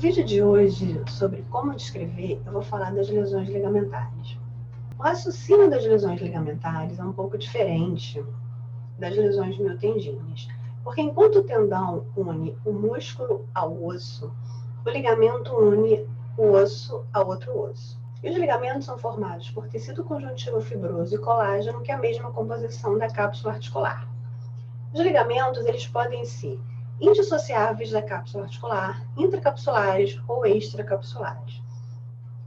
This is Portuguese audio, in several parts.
vídeo de hoje, sobre como descrever, eu vou falar das lesões ligamentares. O raciocínio das lesões ligamentares é um pouco diferente das lesões miotendíneas, porque enquanto o tendão une o músculo ao osso, o ligamento une o osso a outro osso. E os ligamentos são formados por tecido conjuntivo fibroso e colágeno, que é a mesma composição da cápsula articular. Os ligamentos, eles podem ser indissociáveis da cápsula articular, intracapsulares ou extracapsulares.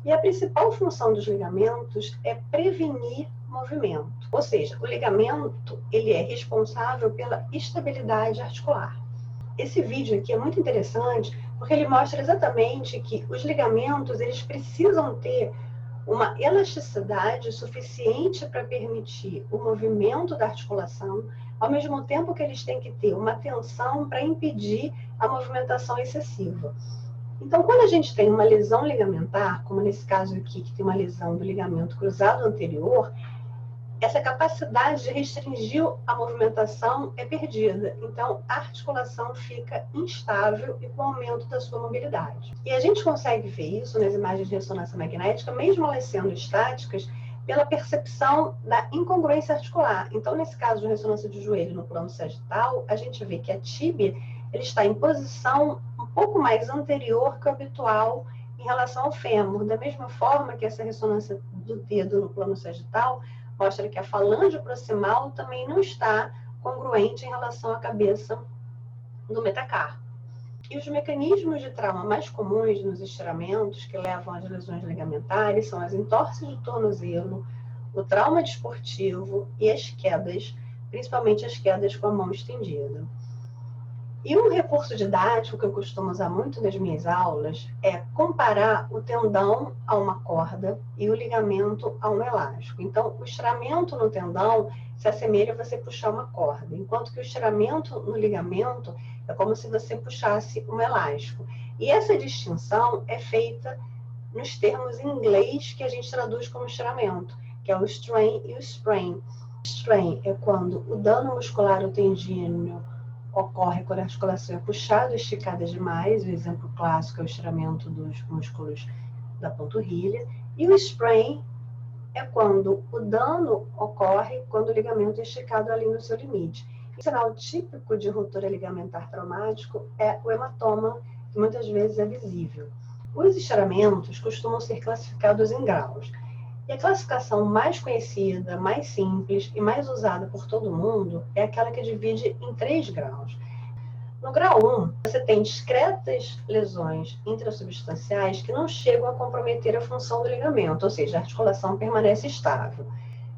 E a principal função dos ligamentos é prevenir movimento. Ou seja, o ligamento ele é responsável pela estabilidade articular. Esse vídeo aqui é muito interessante porque ele mostra exatamente que os ligamentos eles precisam ter uma elasticidade suficiente para permitir o movimento da articulação, ao mesmo tempo que eles têm que ter uma tensão para impedir a movimentação excessiva. Então, quando a gente tem uma lesão ligamentar, como nesse caso aqui, que tem uma lesão do ligamento cruzado anterior, essa capacidade de restringir a movimentação é perdida. Então, a articulação fica instável e com o aumento da sua mobilidade. E a gente consegue ver isso nas imagens de ressonância magnética, mesmo elas sendo estáticas, pela percepção da incongruência articular. Então, nesse caso de ressonância de joelho no plano sagital, a gente vê que a tíbia ele está em posição um pouco mais anterior que o habitual em relação ao fêmur. Da mesma forma que essa ressonância do dedo no plano sagital mostra que a falange proximal também não está congruente em relação à cabeça do metacarpo. E os mecanismos de trauma mais comuns nos estiramentos que levam às lesões ligamentares são as entorses do tornozelo, o trauma desportivo e as quedas, principalmente as quedas com a mão estendida. E um recurso didático que eu costumo usar muito nas minhas aulas é comparar o tendão a uma corda e o ligamento a um elástico. Então, o estiramento no tendão se assemelha a você puxar uma corda, enquanto que o estiramento no ligamento é como se você puxasse um elástico. E essa distinção é feita nos termos em inglês que a gente traduz como estiramento, que é o strain e o sprain. Strain é quando o dano muscular ou tendíneo ocorre quando a articulação é puxada ou esticada demais. O exemplo clássico é o estiramento dos músculos da panturrilha. E o sprain é quando o dano ocorre quando o ligamento é esticado ali no seu limite. O sinal típico de ruptura ligamentar traumático é o hematoma, que muitas vezes é visível. Os estiramentos costumam ser classificados em graus. E a classificação mais conhecida, mais simples e mais usada por todo mundo é aquela que divide em 3 graus. No grau 1, você tem discretas lesões intrasubstanciais que não chegam a comprometer a função do ligamento, ou seja, a articulação permanece estável.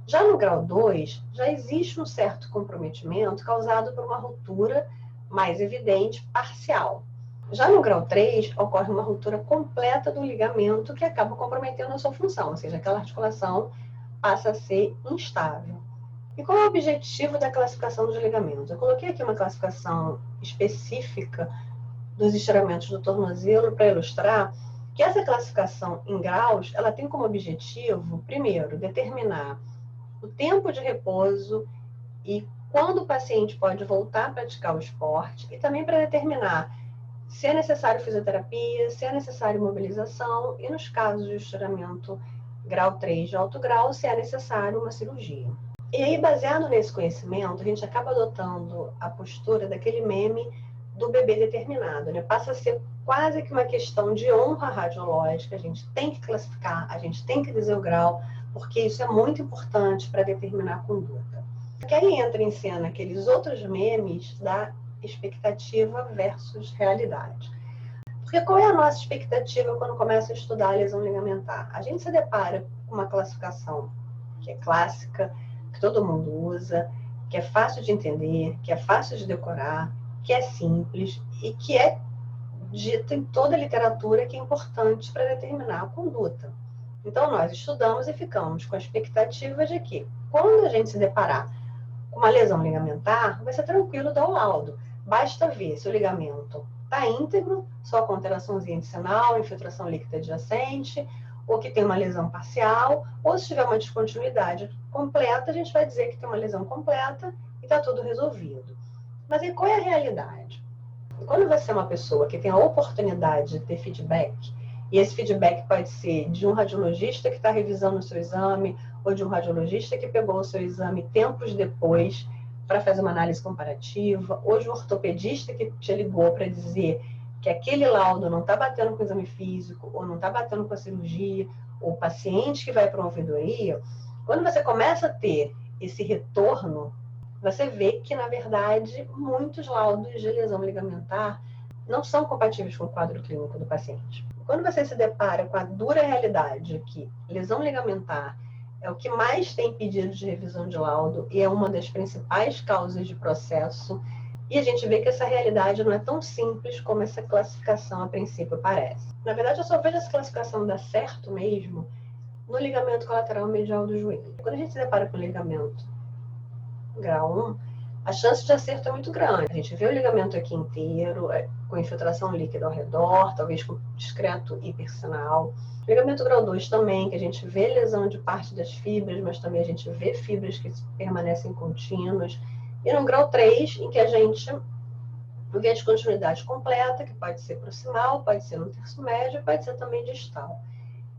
Já no grau 2, já existe um certo comprometimento causado por uma ruptura mais evidente, parcial. Já no grau 3, ocorre uma ruptura completa do ligamento que acaba comprometendo a sua função, ou seja, aquela articulação passa a ser instável. E qual é o objetivo da classificação dos ligamentos? Eu coloquei aqui uma classificação específica dos estiramentos do tornozelo para ilustrar que essa classificação em graus, ela tem como objetivo, primeiro, determinar o tempo de repouso e quando o paciente pode voltar a praticar o esporte, e também para determinar se é necessário fisioterapia, se é necessário mobilização e, nos casos de estiramento grau 3 de alto grau, se é necessário uma cirurgia. E aí, baseado nesse conhecimento, a gente acaba adotando a postura daquele meme do bebê determinado, né? Passa a ser quase que uma questão de honra radiológica, a gente tem que classificar, a gente tem que dizer o grau, porque isso é muito importante para determinar a conduta. Porque aí entra em cena aqueles outros memes da expectativa versus realidade. Porque qual é a nossa expectativa quando começa a estudar a lesão ligamentar? A gente se depara com uma classificação que é clássica, que todo mundo usa, que é fácil de entender, que é fácil de decorar, que é simples e que é dita em toda a literatura que é importante para determinar a conduta. Então, nós estudamos e ficamos com a expectativa de que, quando a gente se deparar com uma lesão ligamentar, vai ser tranquilo dar o laudo. Basta ver se o ligamento está íntegro, só com alteraçãozinha de sinal, infiltração líquida adjacente, ou que tem uma lesão parcial, ou se tiver uma descontinuidade completa, a gente vai dizer que tem uma lesão completa e está tudo resolvido. Mas e qual é a realidade? E quando você é uma pessoa que tem a oportunidade de ter feedback, e esse feedback pode ser de um radiologista que está revisando o seu exame, ou de um radiologista que pegou o seu exame tempos depois para fazer uma análise comparativa, ou de um ortopedista que te ligou para dizer que aquele laudo não está batendo com o exame físico, ou não está batendo com a cirurgia, ou o paciente que vai para uma ouvidoria, quando você começa a ter esse retorno, você vê que, na verdade, muitos laudos de lesão ligamentar não são compatíveis com o quadro clínico do paciente. Quando você se depara com a dura realidade que lesão ligamentar é o que mais tem pedido de revisão de laudo e é uma das principais causas de processo, e a gente vê que essa realidade não é tão simples como essa classificação a princípio parece. Na verdade, eu só vejo essa classificação dar certo mesmo no ligamento colateral medial do joelho. Quando a gente se depara com o ligamento grau 1, a chance de acerto é muito grande. A gente vê o ligamento aqui inteiro, com infiltração líquida ao redor, talvez com discreto hipersinal. Ligamento grau 2 também, que a gente vê lesão de parte das fibras, mas também a gente vê fibras que permanecem contínuas. E no grau 3, em que a gente vê a descontinuidade completa, que pode ser proximal, pode ser no terço médio, pode ser também distal.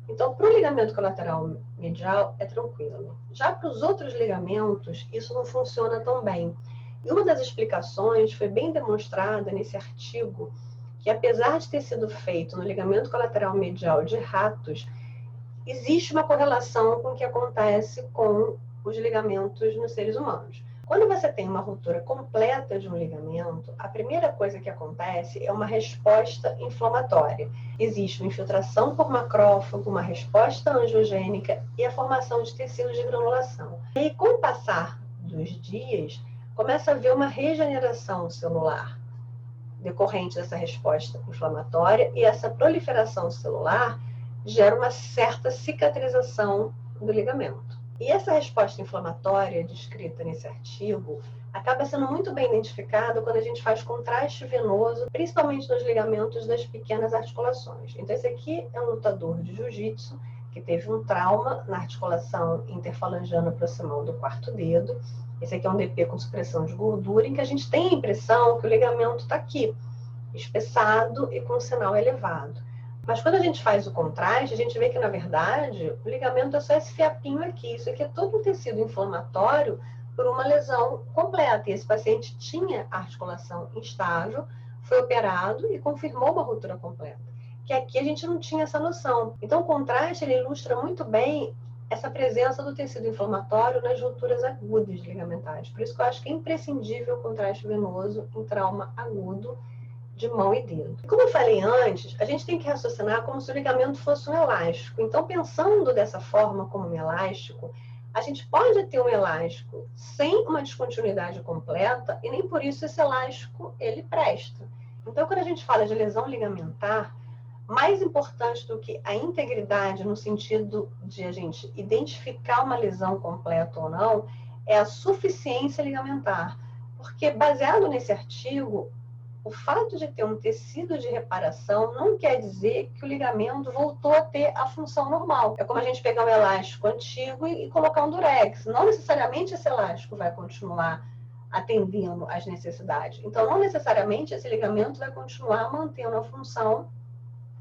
Então, para o ligamento colateral medial, é tranquilo. Já para os outros ligamentos, isso não funciona tão bem. E uma das explicações foi bem demonstrada nesse artigo, que apesar de ter sido feito no ligamento colateral medial de ratos, existe uma correlação com o que acontece com os ligamentos nos seres humanos. Quando você tem uma ruptura completa de um ligamento, a primeira coisa que acontece é uma resposta inflamatória. Existe uma infiltração por macrófago, uma resposta angiogênica e a formação de tecidos de granulação. E aí, com o passar dos dias, começa a haver uma regeneração celular decorrente dessa resposta inflamatória, e essa proliferação celular gera uma certa cicatrização do ligamento. E essa resposta inflamatória descrita nesse artigo acaba sendo muito bem identificada quando a gente faz contraste venoso, principalmente nos ligamentos das pequenas articulações. Então, esse aqui é um lutador de jiu-jitsu que teve um trauma na articulação interfalangiana proximal do quarto dedo. Esse aqui é um DP com supressão de gordura, em que a gente tem a impressão que o ligamento está aqui, espessado e com um sinal elevado. Mas quando a gente faz o contraste, a gente vê que, na verdade, o ligamento é só esse fiapinho aqui. Isso aqui é todo um tecido inflamatório por uma lesão completa. E esse paciente tinha articulação instável, foi operado e confirmou uma ruptura completa. Que aqui a gente não tinha essa noção. Então, o contraste ele ilustra muito bem essa presença do tecido inflamatório nas rupturas agudas ligamentares. Por isso que eu acho que é imprescindível o contraste venoso em trauma agudo de mão e dedo. Como eu falei antes, a gente tem que raciocinar como se o ligamento fosse um elástico. Então, pensando dessa forma como um elástico, a gente pode ter um elástico sem uma descontinuidade completa e nem por isso esse elástico ele presta. Então, quando a gente fala de lesão ligamentar, mais importante do que a integridade no sentido de a gente identificar uma lesão completa ou não, é a suficiência ligamentar. Porque, baseado nesse artigo, o fato de ter um tecido de reparação não quer dizer que o ligamento voltou a ter a função normal. É como a gente pegar um elástico antigo e colocar um durex. Não necessariamente esse elástico vai continuar atendendo às necessidades. Então, não necessariamente esse ligamento vai continuar mantendo a função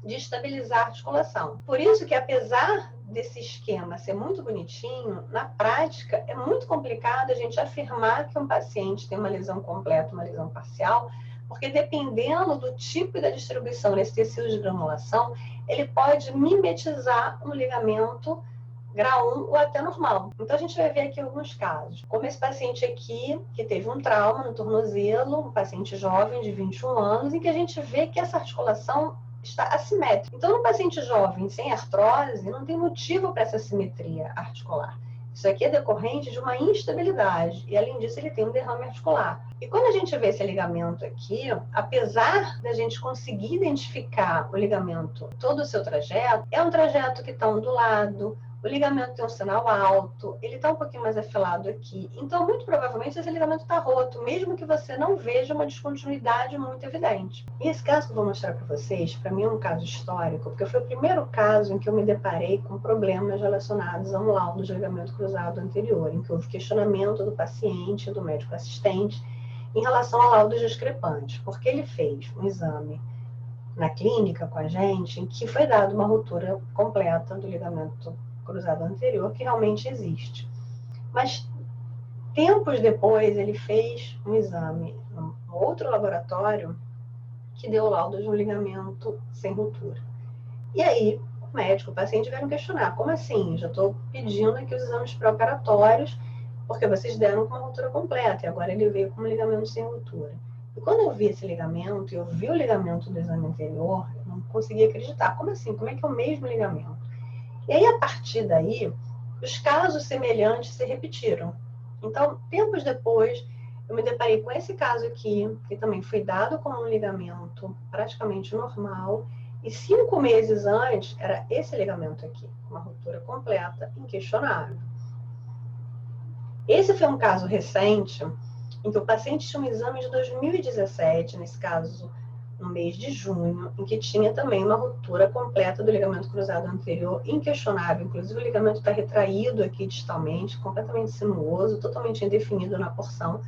de estabilizar a articulação. Por isso que, apesar desse esquema ser muito bonitinho, na prática é muito complicado a gente afirmar que um paciente tem uma lesão completa, uma lesão parcial, porque dependendo do tipo e da distribuição desse tecido de granulação, ele pode mimetizar um ligamento grau 1 ou até normal. Então, a gente vai ver aqui alguns casos. Como esse paciente aqui, que teve um trauma no tornozelo, um paciente jovem de 21 anos, em que a gente vê que essa articulação está assimétrica. Então, no paciente jovem sem artrose, não tem motivo para essa assimetria articular. Isso aqui é decorrente de uma instabilidade. E, além disso, ele tem um derrame articular. E quando a gente vê esse ligamento aqui, apesar da gente conseguir identificar o ligamento, todo o seu trajeto, é um trajeto que está ondulado, o ligamento tem um sinal alto, ele está um pouquinho mais afilado aqui. Então, muito provavelmente, esse ligamento está roto, mesmo que você não veja uma descontinuidade muito evidente. E esse caso que eu vou mostrar para vocês, para mim é um caso histórico, porque foi o primeiro caso em que eu me deparei com problemas relacionados a um laudo de ligamento cruzado anterior, em que houve questionamento do paciente, do médico assistente, em relação a laudos discrepantes, porque ele fez um exame na clínica com a gente, em que foi dada uma ruptura completa do ligamento cruzado anterior, que realmente existe. Mas, tempos depois, ele fez um exame em outro laboratório que deu o laudo de um ligamento sem ruptura. E aí, o médico, o paciente vieram questionar, como assim? Já estou pedindo aqui os exames pré-operatórios, porque vocês deram com uma ruptura completa, e agora ele veio com um ligamento sem ruptura. E quando eu vi esse ligamento, eu vi o ligamento do exame anterior, eu não conseguia acreditar. Como assim? Como é que é o mesmo ligamento? E aí, a partir daí, os casos semelhantes se repetiram. Então, tempos depois, eu me deparei com esse caso aqui, que também foi dado como um ligamento praticamente normal, e 5 meses antes, era esse ligamento aqui, uma ruptura completa, inquestionável. Esse foi um caso recente, em que o paciente tinha um exame de 2017, nesse caso, no mês de junho, em que tinha também uma ruptura completa do ligamento cruzado anterior, inquestionável. Inclusive, o ligamento está retraído aqui distalmente, completamente sinuoso, totalmente indefinido na porção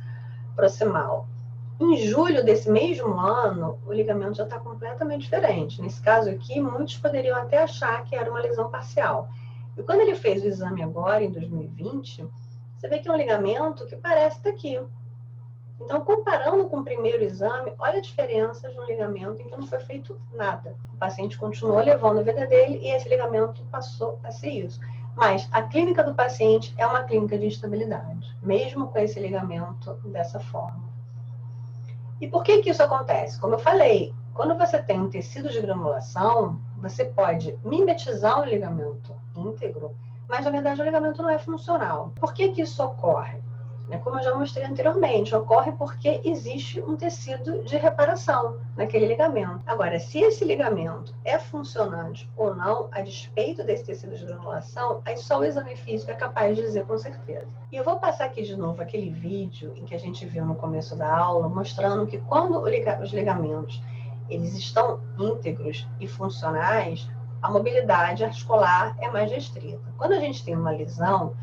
proximal. Em julho desse mesmo ano, o ligamento já está completamente diferente. Nesse caso aqui, muitos poderiam até achar que era uma lesão parcial. E quando ele fez o exame agora, em 2020, você vê que é um ligamento que parece estar aqui. Então, comparando com o primeiro exame, olha a diferença de um ligamento em que não foi feito nada. O paciente continuou levando a vida dele e esse ligamento passou a ser isso. Mas a clínica do paciente é uma clínica de instabilidade, mesmo com esse ligamento dessa forma. E por que isso acontece? Como eu falei, quando você tem um tecido de granulação, você pode mimetizar o ligamento íntegro, mas na verdade o ligamento não é funcional. Por que isso ocorre? Como eu já mostrei anteriormente, ocorre porque existe um tecido de reparação naquele ligamento. Agora, se esse ligamento é funcionante ou não, a despeito desse tecido de granulação, aí só o exame físico é capaz de dizer com certeza. E eu vou passar aqui de novo aquele vídeo em que a gente viu no começo da aula, mostrando que quando os ligamentos eles estão íntegros e funcionais, a mobilidade articular é mais restrita. Quando a gente tem uma lesão,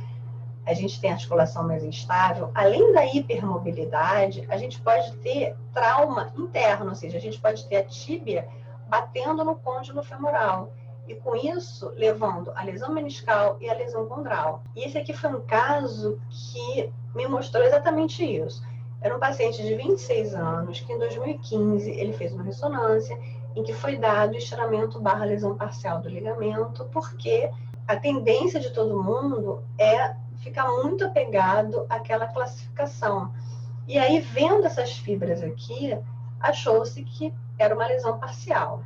a gente tem articulação mais instável, além da hipermobilidade, a gente pode ter trauma interno, ou seja, a gente pode ter a tíbia batendo no côndilo femoral. E com isso, levando a lesão meniscal e a lesão condral. E esse aqui foi um caso que me mostrou exatamente isso. Era um paciente de 26 anos, que em 2015 ele fez uma ressonância em que foi dado estiramento / lesão parcial do ligamento, porque a tendência de todo mundo é ficar muito apegado àquela classificação. E aí, vendo essas fibras aqui, achou-se que era uma lesão parcial.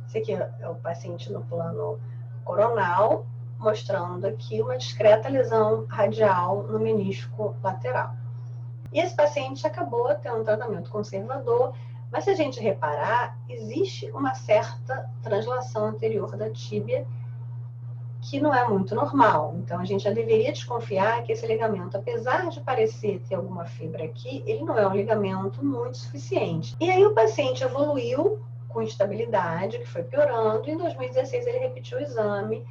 Esse aqui é o paciente no plano coronal, mostrando aqui uma discreta lesão radial no menisco lateral. E esse paciente acabou tendo um tratamento conservador, mas se a gente reparar, existe uma certa translação anterior da tíbia que não é muito normal. Então, a gente já deveria desconfiar que esse ligamento, apesar de parecer ter alguma fibra aqui, ele não é um ligamento muito suficiente. E aí o paciente evoluiu com instabilidade, que foi piorando, e em 2016 ele repetiu o exame,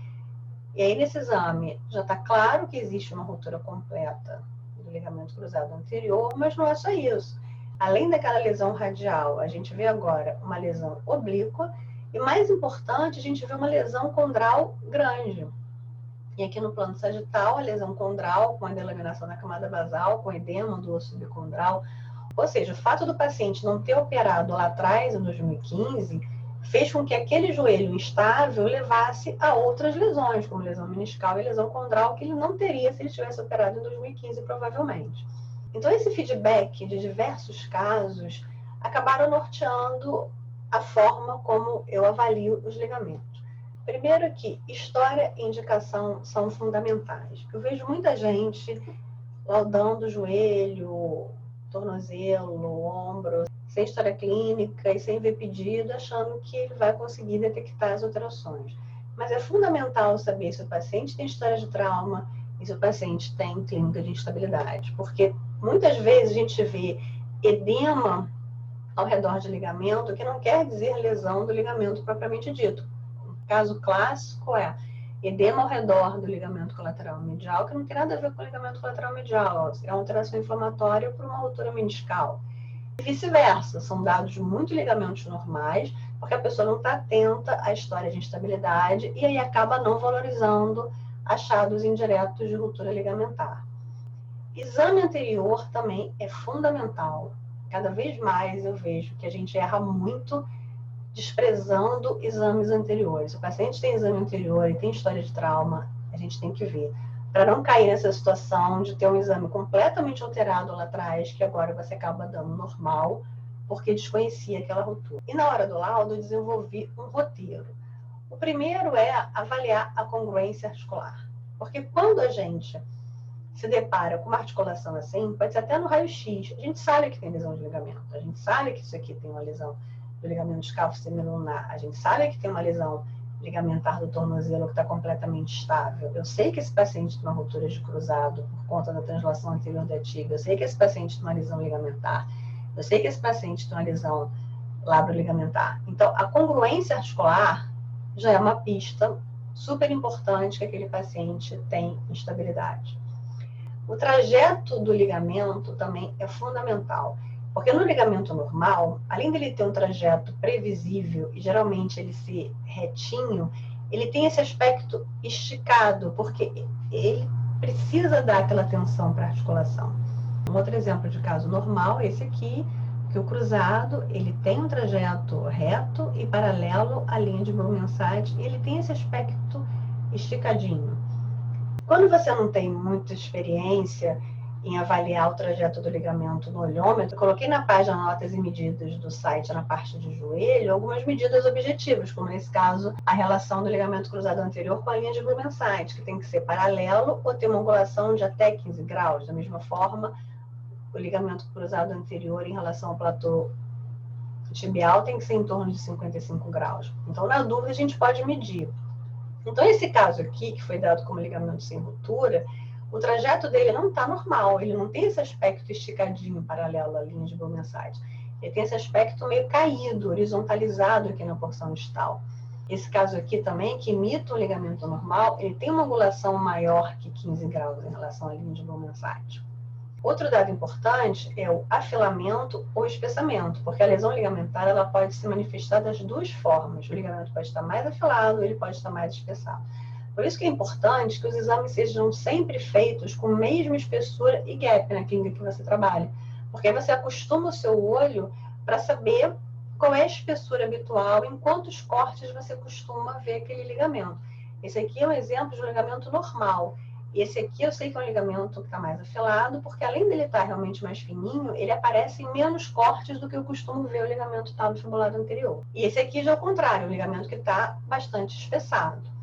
e aí nesse exame já está claro que existe uma ruptura completa do ligamento cruzado anterior, mas não é só isso. Além daquela lesão radial, a gente vê agora uma lesão oblíqua, e mais importante, a gente vê uma lesão condral grande. E aqui no plano sagital, a lesão condral com a delaminação da camada basal, com edema do osso subcondral. Ou seja, o fato do paciente não ter operado lá atrás, em 2015, fez com que aquele joelho instável levasse a outras lesões, como lesão meniscal e lesão condral, que ele não teria se ele tivesse operado em 2015, provavelmente. Então, esse feedback de diversos casos acabaram norteando a forma como eu avalio os ligamentos. Primeiro que história e indicação são fundamentais. Eu vejo muita gente laudando o joelho, tornozelo, ombro, sem história clínica e sem ver pedido, achando que ele vai conseguir detectar as alterações. Mas é fundamental saber se o paciente tem história de trauma e se o paciente tem clínica de instabilidade, porque muitas vezes a gente vê edema ao redor de ligamento, que não quer dizer lesão do ligamento propriamente dito. Um caso clássico é edema ao redor do ligamento colateral medial, que não tem nada a ver com o ligamento colateral medial, é uma alteração inflamatória por uma ruptura meniscal. E vice-versa, são dados muito ligamentos normais, porque a pessoa não está atenta à história de instabilidade e aí acaba não valorizando achados indiretos de ruptura ligamentar. Exame anterior também é fundamental. Cada vez mais eu vejo que a gente erra muito desprezando exames anteriores. Se o paciente tem exame anterior e tem história de trauma, a gente tem que ver. Para não cair nessa situação de ter um exame completamente alterado lá atrás, que agora você acaba dando normal, porque desconhecia aquela ruptura. E na hora do laudo, eu desenvolvi um roteiro. O primeiro é avaliar a congruência articular. Porque quando a gente se depara com uma articulação assim, pode ser até no raio-x, a gente sabe que tem lesão de ligamento, a gente sabe que isso aqui tem uma lesão do ligamento escápulo semilunar, a gente sabe que tem uma lesão ligamentar do tornozelo que está completamente estável. Eu sei que esse paciente tem uma ruptura de cruzado por conta da translação anterior da tibia, eu sei que esse paciente tem uma lesão ligamentar, eu sei que esse paciente tem uma lesão labro-ligamentar. Então, a congruência articular já é uma pista super importante que aquele paciente tem instabilidade. O trajeto do ligamento também é fundamental, porque no ligamento normal, além dele ter um trajeto previsível e geralmente ele ser retinho, ele tem esse aspecto esticado, porque ele precisa dar aquela tensão para a articulação. Um outro exemplo de caso normal é esse aqui, que o cruzado ele tem um trajeto reto e paralelo à linha de Blumenfeld, e ele tem esse aspecto esticadinho. Quando você não tem muita experiência em avaliar o trajeto do ligamento no olhômetro, eu coloquei na página notas e medidas do site, na parte de joelho, algumas medidas objetivas, como nesse caso, a relação do ligamento cruzado anterior com a linha de Blumenfeld, que tem que ser paralelo ou ter uma angulação de até 15 graus. Da mesma forma, o ligamento cruzado anterior em relação ao platô tibial tem que ser em torno de 55 graus. Então, na dúvida, a gente pode medir. Então, esse caso aqui, que foi dado como ligamento sem ruptura, o trajeto dele não está normal, ele não tem esse aspecto esticadinho paralelo à linha de Blumenfeld. Ele tem esse aspecto meio caído, horizontalizado aqui na porção distal. Esse caso aqui também, que imita o ligamento normal, ele tem uma angulação maior que 15 graus em relação à linha de Blumenfeld. Outro dado importante é o afilamento ou espessamento, porque a lesão ligamentar ela pode se manifestar das duas formas. O ligamento pode estar mais afilado, ele pode estar mais espessado. Por isso que é importante que os exames sejam sempre feitos com a mesma espessura e gap na clínica que você trabalha, porque aí você acostuma o seu olho para saber qual é a espessura habitual, em quantos cortes você costuma ver aquele ligamento. Esse aqui é um exemplo de um ligamento normal. E esse aqui eu sei que é um ligamento que está mais afilado, porque além dele estar realmente mais fininho, ele aparece em menos cortes do que eu costumo ver o ligamento talofibular anterior. E esse aqui já é o contrário, o ligamento que está bastante espessado.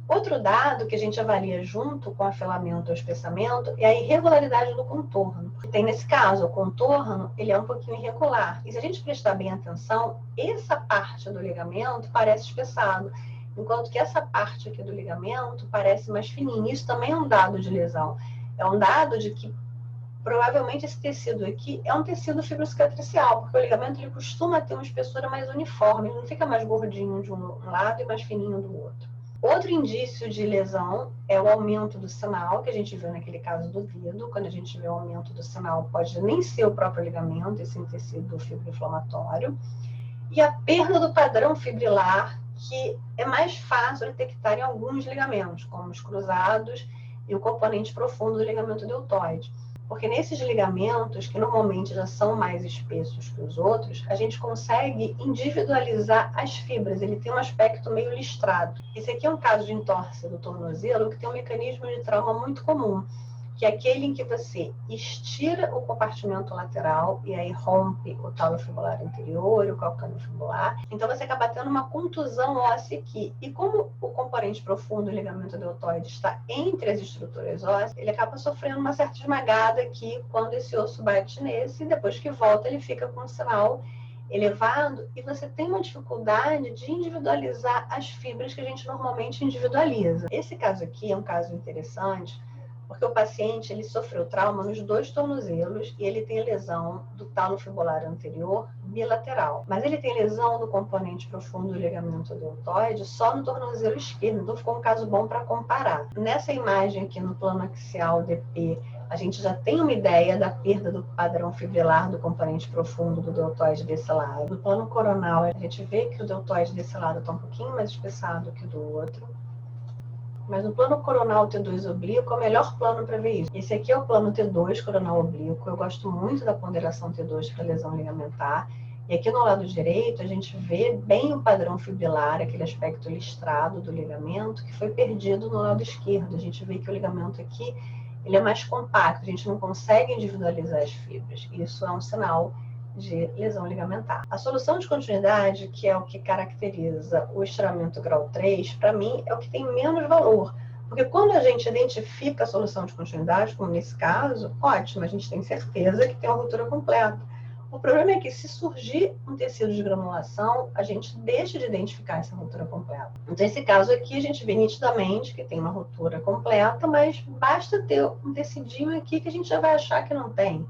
Outro dado que a gente avalia junto com o afilamento ou espessamento é a irregularidade do contorno. Tem nesse caso, o contorno ele é um pouquinho irregular. E se a gente prestar bem atenção, essa parte do ligamento parece espessado, enquanto que essa parte aqui do ligamento parece mais fininha. Isso também é um dado de lesão. É um dado de que provavelmente esse tecido aqui é um tecido fibrocicatricial, porque o ligamento ele costuma ter uma espessura mais uniforme, ele não fica mais gordinho de um lado e mais fininho do outro. Outro indício de lesão é o aumento do sinal, que a gente viu naquele caso do dedo. Quando a gente vê o aumento do sinal, pode nem ser o próprio ligamento, esse tecido fibroinflamatório. E a perda do padrão fibrilar, que é mais fácil detectar em alguns ligamentos, como os cruzados e o componente profundo do ligamento deltoide. Porque nesses ligamentos, que normalmente já são mais espessos que os outros, a gente consegue individualizar as fibras. Ele tem um aspecto meio listrado. Esse aqui é um caso de entorse do tornozelo que tem um mecanismo de trauma muito comum, que é aquele em que você estira o compartimento lateral e aí rompe o talo fibular anterior, o calcâneo fibular. Então você acaba tendo uma contusão óssea aqui. E como o componente profundo do ligamento deltoide está entre as estruturas ósseas, ele acaba sofrendo uma certa esmagada aqui quando esse osso bate nesse, e depois que volta ele fica com um sinal elevado e você tem uma dificuldade de individualizar as fibras que a gente normalmente individualiza. Esse caso aqui é um caso interessante, porque o paciente ele sofreu trauma nos 2 tornozelos e ele tem lesão do talo fibular anterior bilateral. Mas ele tem lesão do componente profundo do ligamento deltoide só no tornozelo esquerdo, então ficou um caso bom para comparar. Nessa imagem aqui no plano axial DP, a gente já tem uma ideia da perda do padrão fibrilar do componente profundo do deltoide desse lado. No plano coronal, a gente vê que o deltoide desse lado está um pouquinho mais espessado que o do outro. Mas no plano coronal T2 oblíquo é o melhor plano para ver isso. Esse aqui é o plano T2 coronal oblíquo. Eu gosto muito da ponderação T2 para lesão ligamentar. E aqui no lado direito a gente vê bem o padrão fibrilar, aquele aspecto listrado do ligamento que foi perdido no lado esquerdo. A gente vê que o ligamento aqui ele é mais compacto, a gente não consegue individualizar as fibras. Isso é um sinal de lesão ligamentar. A solução de continuidade, que é o que caracteriza o estiramento grau 3, para mim é o que tem menos valor. Porque quando a gente identifica a solução de continuidade, como nesse caso, ótimo, a gente tem certeza que tem uma ruptura completa. O problema é que se surgir um tecido de granulação, a gente deixa de identificar essa ruptura completa. Então, nesse caso aqui, a gente vê nitidamente que tem uma ruptura completa, mas basta ter um tecidinho aqui que a gente já vai achar que não tem.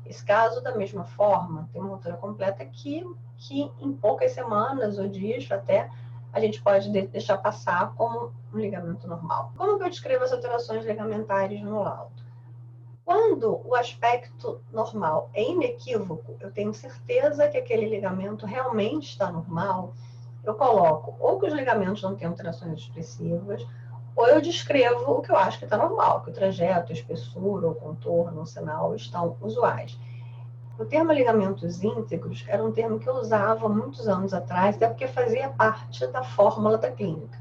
Esse caso, da mesma forma, tem uma ruptura completa aqui, que em poucas semanas ou dias até, a gente pode deixar passar como um ligamento normal. Como que eu descrevo as alterações ligamentares no laudo? Quando o aspecto normal é inequívoco, eu tenho certeza que aquele ligamento realmente está normal, eu coloco ou que os ligamentos não têm alterações expressivas, ou eu descrevo o que eu acho que está normal, que o trajeto, a espessura, o contorno, o sinal estão usuais. O termo ligamentos íntegros era um termo que eu usava muitos anos atrás, até porque fazia parte da fórmula da clínica.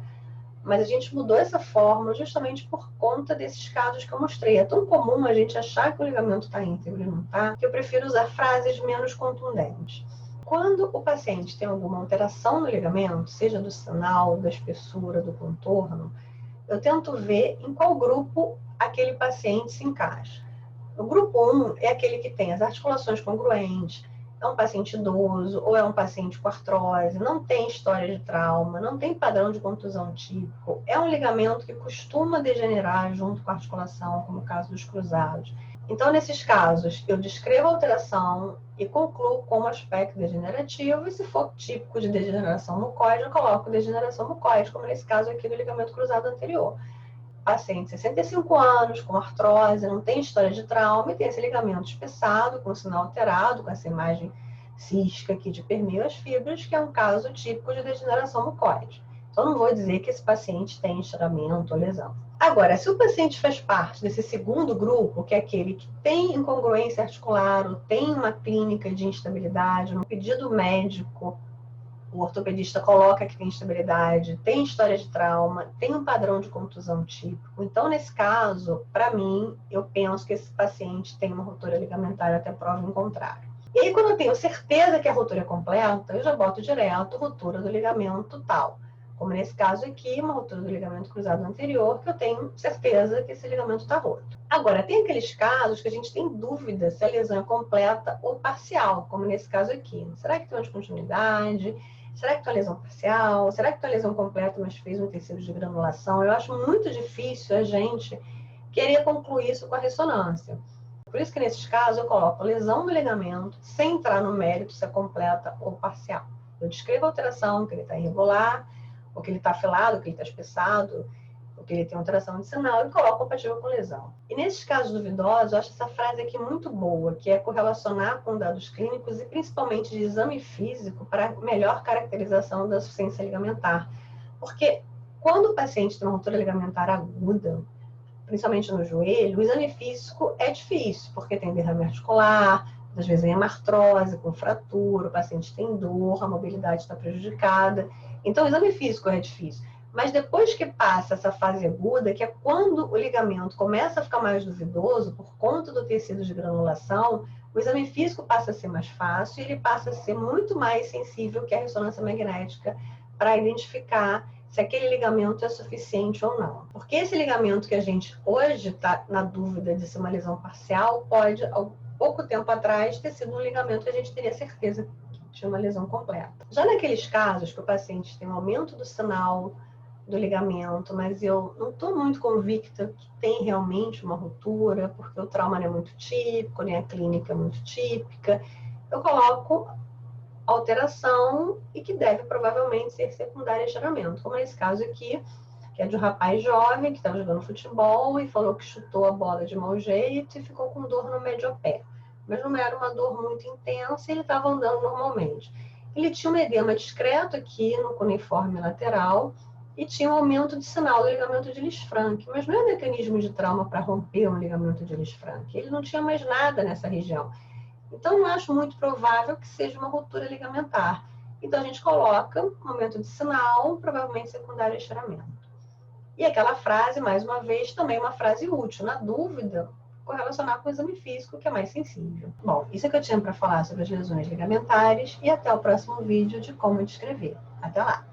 Mas a gente mudou essa fórmula justamente por conta desses casos que eu mostrei. É tão comum a gente achar que o ligamento está íntegro e não está, que eu prefiro usar frases menos contundentes. Quando o paciente tem alguma alteração no ligamento, seja do sinal, da espessura, do contorno, eu tento ver em qual grupo aquele paciente se encaixa. O grupo 1 é aquele que tem as articulações congruentes, é um paciente idoso ou é um paciente com artrose, não tem história de trauma, não tem padrão de contusão típico, é um ligamento que costuma degenerar junto com a articulação, como o caso dos cruzados. Então, nesses casos, eu descrevo a alteração e concluo como aspecto degenerativo, e se for típico de degeneração mucoide, eu coloco degeneração mucoide, como nesse caso aqui do ligamento cruzado anterior. Paciente, 65 anos, com artrose, não tem história de trauma e tem esse ligamento espessado, com sinal alterado, com essa imagem cística aqui de permeio às fibras, que é um caso típico de degeneração mucoide. Então, não vou dizer que esse paciente tem estiramento ou lesão. Agora, se o paciente faz parte desse segundo grupo, que é aquele que tem incongruência articular ou tem uma clínica de instabilidade, no pedido médico, o ortopedista coloca que tem instabilidade, tem história de trauma, tem um padrão de contusão típico. Então, nesse caso, para mim, eu penso que esse paciente tem uma ruptura ligamentar até prova em contrário. E aí, quando eu tenho certeza que a ruptura é completa, eu já boto direto ruptura do ligamento tal. Como nesse caso aqui, uma ruptura do ligamento cruzado anterior, que eu tenho certeza que esse ligamento está roto. Agora, tem aqueles casos que a gente tem dúvida se a lesão é completa ou parcial, como nesse caso aqui. Será que tem uma descontinuidade? Será que tem uma lesão parcial? Será que tem uma lesão completa, mas fez um tecido de granulação? Eu acho muito difícil a gente querer concluir isso com a ressonância. Por isso que nesses casos eu coloco lesão do ligamento, sem entrar no mérito se é completa ou parcial. Eu descrevo a alteração, que ele está irregular, ou que ele está afilado, ou que ele está espessado, ou que ele tem alteração de sinal, e coloco compatível com lesão. E nesses casos duvidosos, eu acho essa frase aqui muito boa, que é correlacionar com dados clínicos e principalmente de exame físico para melhor caracterização da insuficiência ligamentar. Porque quando o paciente tem uma ruptura ligamentar aguda, principalmente no joelho, o exame físico é difícil, porque tem derrame articular, às vezes é uma artrose com fratura, o paciente tem dor, a mobilidade está prejudicada. Então, o exame físico é difícil. Mas depois que passa essa fase aguda, que é quando o ligamento começa a ficar mais duvidoso por conta do tecido de granulação, o exame físico passa a ser mais fácil e ele passa a ser muito mais sensível que a ressonância magnética para identificar se aquele ligamento é suficiente ou não. Porque esse ligamento que a gente hoje está na dúvida de ser uma lesão parcial, pode, há pouco tempo atrás, ter sido um ligamento que a gente teria certeza que tinha uma lesão completa. Já naqueles casos que o paciente tem um aumento do sinal, do ligamento, mas eu não estou muito convicta que tem realmente uma ruptura, porque o trauma não é muito típico, nem a clínica é muito típica. Eu coloco alteração e que deve provavelmente ser secundária a estiramento, como nesse caso aqui, que é de um rapaz jovem que estava jogando futebol e falou que chutou a bola de mau jeito e ficou com dor no mediopé. Mas não era uma dor muito intensa e ele estava andando normalmente. Ele tinha um edema discreto aqui no cuneiforme lateral e tinha um aumento de sinal do ligamento de Lisfranc, mas não é um mecanismo de trauma para romper um ligamento de Lisfranc. Ele não tinha mais nada nessa região. Então, eu acho muito provável que seja uma ruptura ligamentar. Então, a gente coloca um aumento de sinal, provavelmente secundário a estiramento. E aquela frase, mais uma vez, também é uma frase útil. Na dúvida, correlacionar com o exame físico, que é mais sensível. Bom, isso é o que eu tinha para falar sobre as lesões ligamentares e até o próximo vídeo de como descrever. Até lá!